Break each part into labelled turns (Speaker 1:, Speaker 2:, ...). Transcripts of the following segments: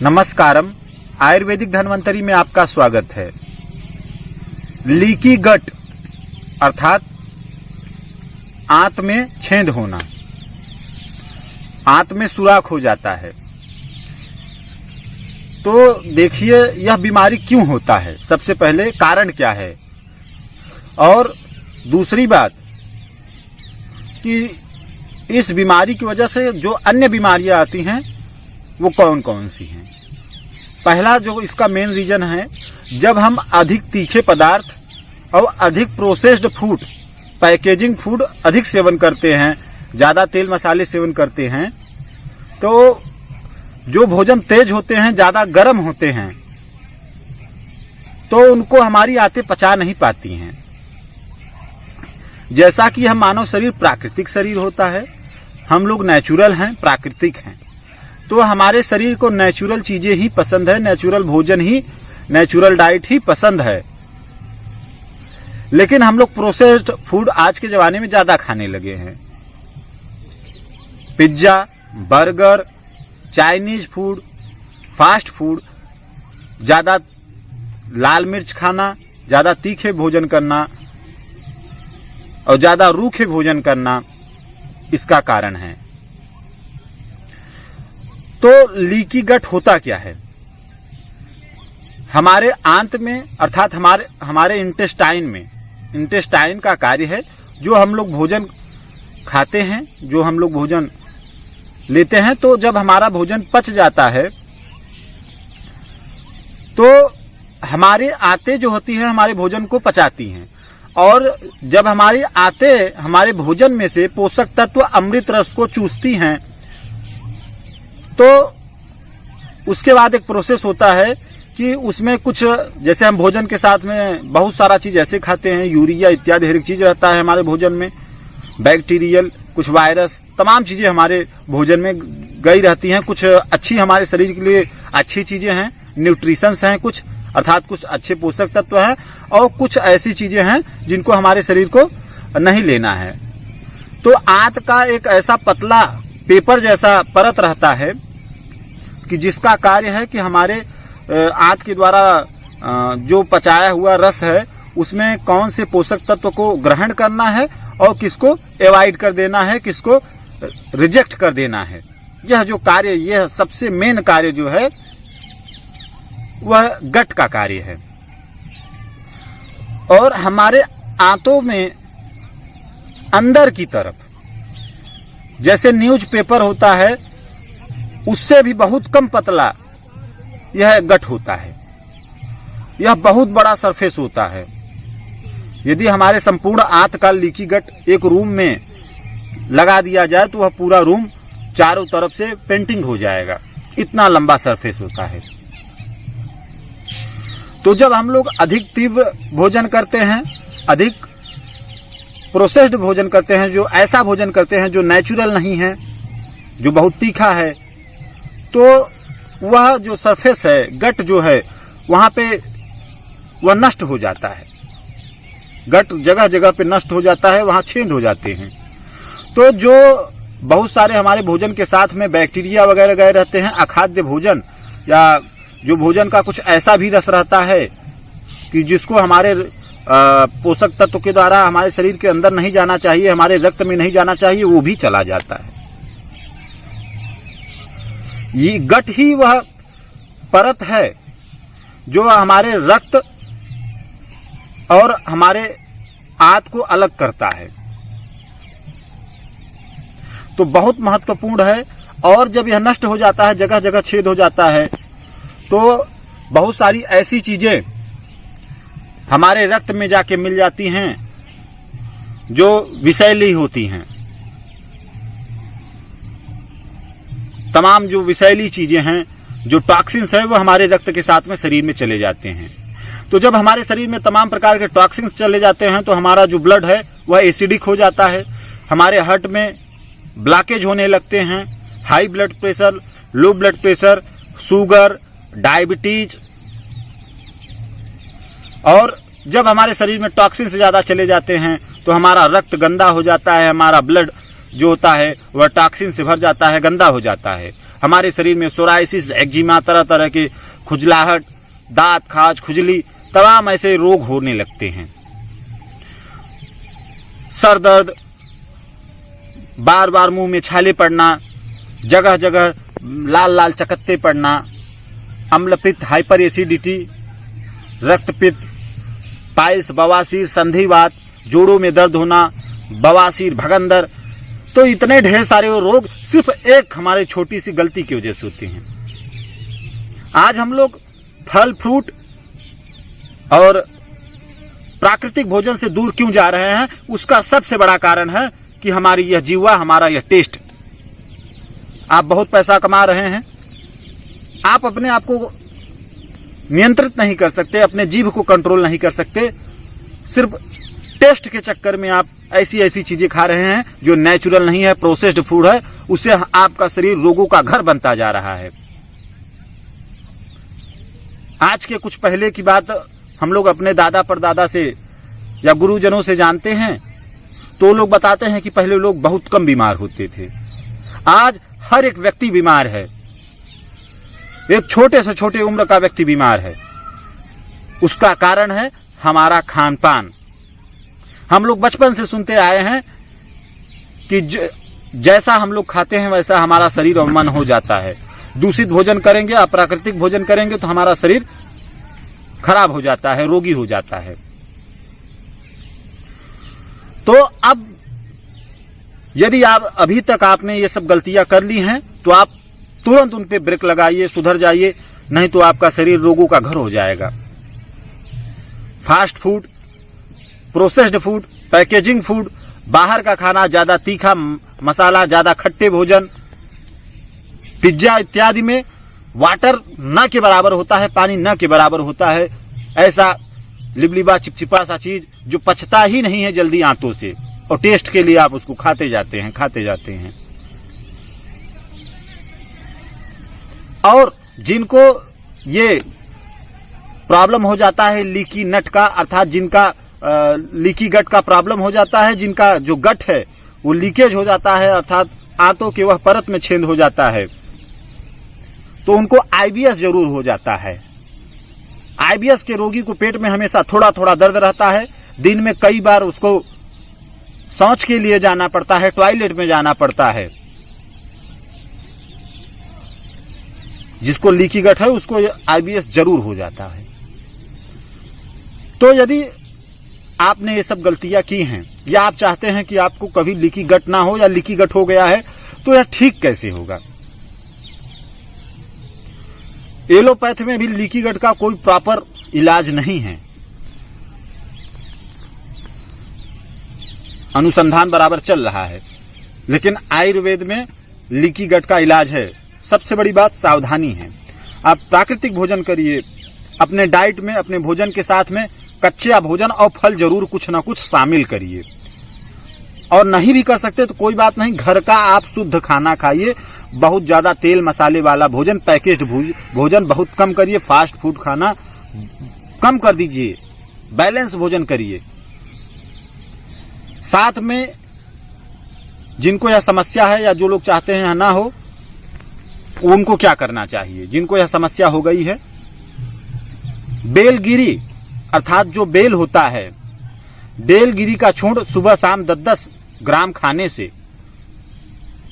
Speaker 1: नमस्कारम। आयुर्वेदिक धन्वंतरी में आपका स्वागत है। लीकी गट अर्थात आंत में छेद होना, आंत में सुराख हो जाता है। तो देखिए यह बीमारी क्यों होता है, सबसे पहले कारण क्या है, और दूसरी बात कि इस बीमारी की वजह से जो अन्य बीमारियां आती हैं वो कौन कौन सी हैं। पहला जो इसका मेन रीजन है, जब हम अधिक तीखे पदार्थ और अधिक प्रोसेस्ड फूड, पैकेजिंग फूड अधिक सेवन करते हैं, ज्यादा तेल मसाले सेवन करते हैं, तो जो भोजन तेज होते हैं, ज्यादा गर्म होते हैं, तो उनको हमारी आंतें पचा नहीं पाती हैं। जैसा कि हम मानव शरीर प्राकृतिक शरीर होता है, हम लोग नेचुरल हैं, प्राकृतिक हैं, तो हमारे शरीर को नेचुरल चीजें ही पसंद है, नेचुरल भोजन ही, नेचुरल डाइट ही पसंद है। लेकिन हम लोग प्रोसेस्ड फूड आज के जमाने में ज्यादा खाने लगे हैं। Pizza, burger, Chinese food, fast food, ज्यादा लाल मिर्च खाना, ज्यादा तीखे भोजन करना और ज्यादा रूखे भोजन करना इसका कारण है। तो लीकी गट होता क्या है? हमारे आंत में अर्थात हमारे इंटेस्टाइन में, इंटेस्टाइन का कार्य है, जो हम लोग भोजन खाते हैं, जो हम लोग भोजन लेते हैं, तो जब हमारा भोजन पच जाता है तो हमारी आंतें जो होती हैं हमारे भोजन को पचाती हैं, और जब हमारी आंतें हमारे भोजन में से पोषक तत्व अमृत रस को चूसती हैं, तो उसके बाद एक प्रोसेस होता है कि उसमें कुछ, जैसे हम भोजन के साथ में बहुत सारा चीज ऐसे खाते हैं, यूरिया इत्यादि हर एक चीज रहता है हमारे भोजन में, बैक्टीरियल, कुछ वायरस, तमाम चीजें हमारे भोजन में गई रहती हैं। कुछ अच्छी हमारे शरीर के लिए अच्छी चीजें हैं, न्यूट्रिशंस हैं कुछ, अर्थात कुछ अच्छे पोषक तत्व हैं, और कुछ ऐसी चीजें हैं जिनको हमारे शरीर को नहीं लेना है। तो आंत का एक ऐसा पतला पेपर जैसा परत रहता है कि जिसका कार्य है कि हमारे आंत के द्वारा जो पचाया हुआ रस है उसमें कौन से पोषक तत्व को ग्रहण करना है और किसको अवॉइड कर देना है, किसको रिजेक्ट कर देना है। यह जो कार्य, यह सबसे मेन कार्य जो है वह गट का कार्य है। और हमारे आंतों में अंदर की तरफ जैसे न्यूज पेपर होता है, उससे भी बहुत कम पतला यह गट होता है। यह बहुत बड़ा सरफेस होता है। यदि हमारे संपूर्ण आंत का लीकी गट एक रूम में लगा दिया जाए तो वह पूरा रूम चारों तरफ से पेंटिंग हो जाएगा, इतना लंबा सरफेस होता है। तो जब हम लोग अधिक तीव्र भोजन करते हैं, अधिक प्रोसेस्ड भोजन करते हैं, जो ऐसा भोजन करते हैं जो नेचुरल नहीं है, जो बहुत तीखा है, तो वह जो सरफेस है, गट जो है, वहां पे वह नष्ट हो जाता है। गट जगह जगह पे नष्ट हो जाता है, वहां छेद हो जाते हैं। तो जो बहुत सारे हमारे भोजन के साथ में बैक्टीरिया वगैरह गए रहते हैं, अखाद्य भोजन, या जो भोजन का कुछ ऐसा भी रस रहता है कि जिसको हमारे पोषक तत्व के द्वारा हमारे शरीर के अंदर नहीं जाना चाहिए, हमारे रक्त में नहीं जाना चाहिए, वो भी चला जाता है। ये गट ही वह परत है जो हमारे रक्त और हमारे आंत को अलग करता है। तो बहुत महत्वपूर्ण है। और जब यह नष्ट हो जाता है, जगह जगह छेद हो जाता है, तो बहुत सारी ऐसी चीजें हमारे रक्त में जाके मिल जाती हैं जो विषैली होती हैं। तमाम जो विषैली चीजें हैं, जो टॉक्सिन्स हैं, वो हमारे रक्त के साथ में शरीर में चले जाते हैं। तो जब हमारे शरीर में तमाम प्रकार के टॉक्सिन्स चले जाते हैं तो हमारा जो ब्लड है वह एसिडिक हो जाता है, हमारे हार्ट में ब्लॉकेज होने लगते हैं, हाई ब्लड प्रेशर, लो ब्लड प्रेशर, शुगर, डायबिटीज। और जब हमारे शरीर में टॉक्सिन से ज्यादा चले जाते हैं तो हमारा रक्त गंदा हो जाता है, हमारा ब्लड जो होता है वह टॉक्सिन से भर जाता है, गंदा हो जाता है। हमारे शरीर में सोराइसिस, एक्जिमा, तरह तरह के खुजलाहट, दांत खाज, खुजली, तमाम ऐसे रोग होने लगते हैं। सर दर्द, बार बार मुंह में छाले पड़ना, जगह जगह लाल लाल चकत्ते पड़ना, अम्लपित्त, हाइपर एसिडिटी, रक्तपित्त, पाइल्स, बवासीर, संधिवात, जोड़ों में दर्द होना, बवासीर, भगंदर, तो इतने ढेर सारे रोग सिर्फ एक हमारे छोटी सी गलती की वजह से होते हैं। आज हम लोग फल फ्रूट और प्राकृतिक भोजन से दूर क्यों जा रहे हैं? उसका सबसे बड़ा कारण है कि हमारी यह जीवा, हमारा यह टेस्ट। आप बहुत पैसा कमा रहे हैं, आप अपने आप को नियंत्रित नहीं कर सकते, अपने जीभ को कंट्रोल नहीं कर सकते, सिर्फ टेस्ट के चक्कर में आप ऐसी ऐसी चीजें खा रहे हैं जो नेचुरल नहीं है, प्रोसेस्ड फूड है, उससे आपका शरीर रोगों का घर बनता जा रहा है। आज के कुछ पहले की बात हम लोग अपने दादा परदादा से या गुरुजनों से जानते हैं, तो लोग बताते हैं कि पहले लोग बहुत कम बीमार होते थे। आज हर एक व्यक्ति बीमार है, एक छोटे से छोटे उम्र का व्यक्ति बीमार है। उसका कारण है हमारा खान पान। हम लोग बचपन से सुनते आए हैं कि जैसा हम लोग खाते हैं वैसा हमारा शरीर और मन हो जाता है। दूषित भोजन करेंगे, अप्राकृतिक भोजन करेंगे तो हमारा शरीर खराब हो जाता है, रोगी हो जाता है। तो अब यदि आप अभी तक आपने ये सब गलतियां कर ली हैं तो आप तुरंत उन पे ब्रेक लगाइए, सुधर जाइए, नहीं तो आपका शरीर रोगों का घर हो जाएगा। Fast food, processed food, packaging food, बाहर का खाना, ज्यादा तीखा मसाला, ज्यादा खट्टे भोजन, पिज्जा इत्यादि में वाटर न के बराबर होता है, पानी न के बराबर होता है। ऐसा लिबलिबा चिपचिपा सा चीज जो पचता ही नहीं है जल्दी आंतों से, और टेस्ट के लिए आप उसको खाते जाते हैं। और जिनको ये प्रॉब्लम हो जाता है लीकी नट का, अर्थात जिनका लीकी गट का प्रॉब्लम हो जाता है, जिनका जो गट है वो लीकेज हो जाता है, अर्थात आंतों के वह परत में छेद हो जाता है, तो उनको आईबीएस जरूर हो जाता है। आईबीएस के रोगी को पेट में हमेशा थोड़ा थोड़ा दर्द रहता है, दिन में कई बार उसको शौच के लिए जाना पड़ता है, टॉयलेट में जाना पड़ता है। जिसको लीकी गट है उसको आईबीएस जरूर हो जाता है। तो यदि आपने ये सब गलतियां की हैं या आप चाहते हैं कि आपको कभी लीकी गट ना हो या लीकी गट हो गया है, तो यह ठीक कैसे होगा? एलोपैथ में भी लीकी गट का कोई प्रॉपर इलाज नहीं है। अनुसंधान बराबर चल रहा है, लेकिन आयुर्वेद में लीकी गट का इलाज है। सबसे बड़ी बात सावधानी है। आप प्राकृतिक भोजन करिए, अपने डाइट में, अपने भोजन के साथ में कच्चा भोजन और फल जरूर कुछ ना कुछ शामिल करिए। और नहीं भी कर सकते तो कोई बात नहीं, घर का आप शुद्ध खाना खाइए। बहुत ज्यादा तेल मसाले वाला भोजन, पैकेज्ड भोजन बहुत कम करिए। फास्ट फूड खाना कम कर दीजिए, बैलेंस भोजन करिए। साथ में जिनको यह समस्या है या जो लोग चाहते हैं ना हो, उनको क्या करना चाहिए? जिनको यह समस्या हो गई है, बेलगिरी अर्थात जो बेल होता है, बेलगिरी का छुंड सुबह शाम 10-10 ग्राम खाने से,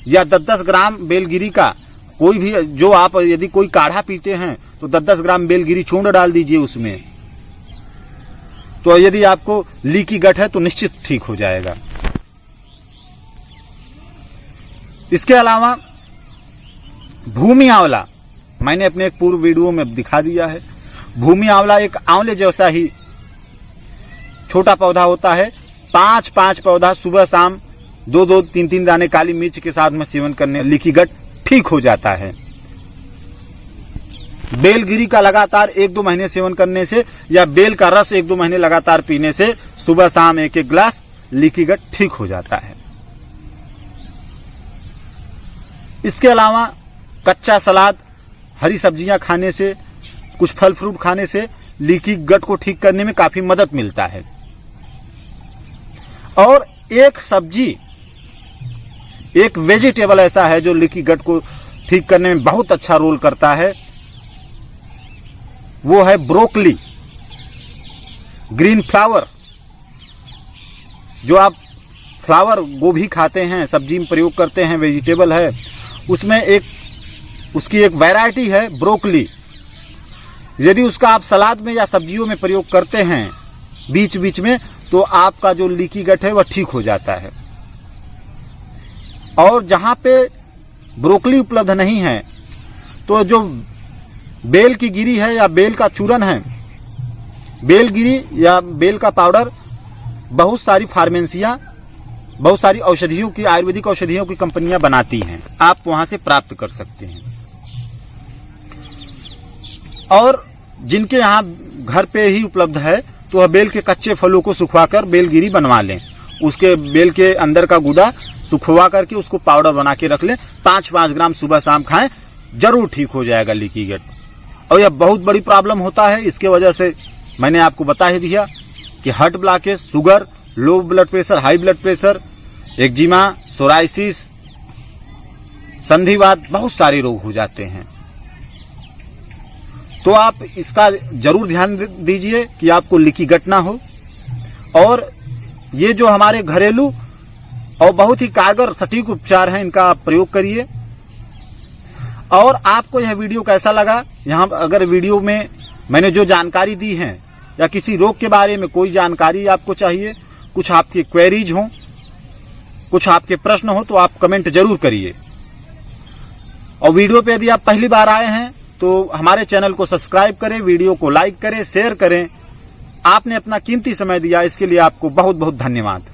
Speaker 1: या 10-10 ग्राम बेलगिरी का कोई भी, जो आप यदि कोई काढ़ा पीते हैं तो 10-10 ग्राम बेलगिरी छुंड डाल दीजिए उसमें। तो यदि आपको लीकी गट है तो निश्चित ठीक हो जाएगा। इसके अलावा भूमि आंवला, मैंने अपने एक पूर्व वीडियो में दिखा दिया है। भूमि आंवला एक आंवले जैसा ही छोटा पौधा होता है। 5-5 पौधा सुबह शाम 2-2, 3-3 दाने काली मिर्च के साथ में सेवन करने लीकी गट ठीक हो जाता है। बेलगिरी का लगातार 1-2 महीने सेवन करने से, या बेल का रस 1-2 महीने लगातार पीने से सुबह शाम 1-1 ग्लास लीकी गट ठीक हो जाता है। इसके अलावा कच्चा सलाद, हरी सब्जियां खाने से, कुछ फल फ्रूट खाने से लीकी गट को ठीक करने में काफी मदद मिलता है। और एक सब्जी, एक वेजिटेबल ऐसा है जो लीकी गट को ठीक करने में बहुत अच्छा रोल करता है, वो है ब्रोकली, ग्रीन फ्लावर। जो आप फ्लावर गोभी खाते हैं, सब्जी में प्रयोग करते हैं, वेजिटेबल है, उसमें उसकी एक वैरायटी है ब्रोकली। यदि उसका आप सलाद में या सब्जियों में प्रयोग करते हैं बीच बीच में, तो आपका जो लीकी गट है वह ठीक हो जाता है। और जहां पे ब्रोकली उपलब्ध नहीं है, तो जो बेल की गिरी है या बेल का चूरन है, बेल गिरी या बेल का पाउडर, बहुत सारी फार्मेंसियां, बहुत सारी औषधियों की, आयुर्वेदिक औषधियों की कंपनियां बनाती हैं, आप वहां से प्राप्त कर सकते हैं। और जिनके यहाँ घर पे ही उपलब्ध है, तो वह बेल के कच्चे फलों को सुखवाकर बेलगिरी बनवा लें, उसके बेल के अंदर का गुदा सुखवा करके उसको पाउडर बना के रख लें, 5-5 ग्राम सुबह शाम खाएं, जरूर ठीक हो जाएगा लीकी गट। और यह बहुत बड़ी प्रॉब्लम होता है, इसके वजह से मैंने आपको बता ही दिया कि heart blockage, sugar, low blood pressure, high blood pressure, eczema, psoriasis, संधिवात, बहुत सारे रोग हो जाते हैं। तो आप इसका जरूर ध्यान दीजिए कि आपको लीकी गट ना हो। और ये जो हमारे घरेलू और बहुत ही कारगर सटीक उपचार हैं, इनका आप प्रयोग करिए। और आपको यह वीडियो कैसा लगा, यहाँ अगर वीडियो में मैंने जो जानकारी दी है या किसी रोग के बारे में कोई जानकारी आपको चाहिए, कुछ आपकी क्वेरीज हो, कुछ आपके प्रश्न हो, तो आप कमेंट जरूर करिए। और वीडियो पे यदि आप पहली बार आए हैं तो हमारे चैनल को सब्सक्राइब करें, वीडियो को लाइक करें, शेयर करें। आपने अपना कीमती समय दिया, इसके लिए आपको बहुत बहुत धन्यवाद।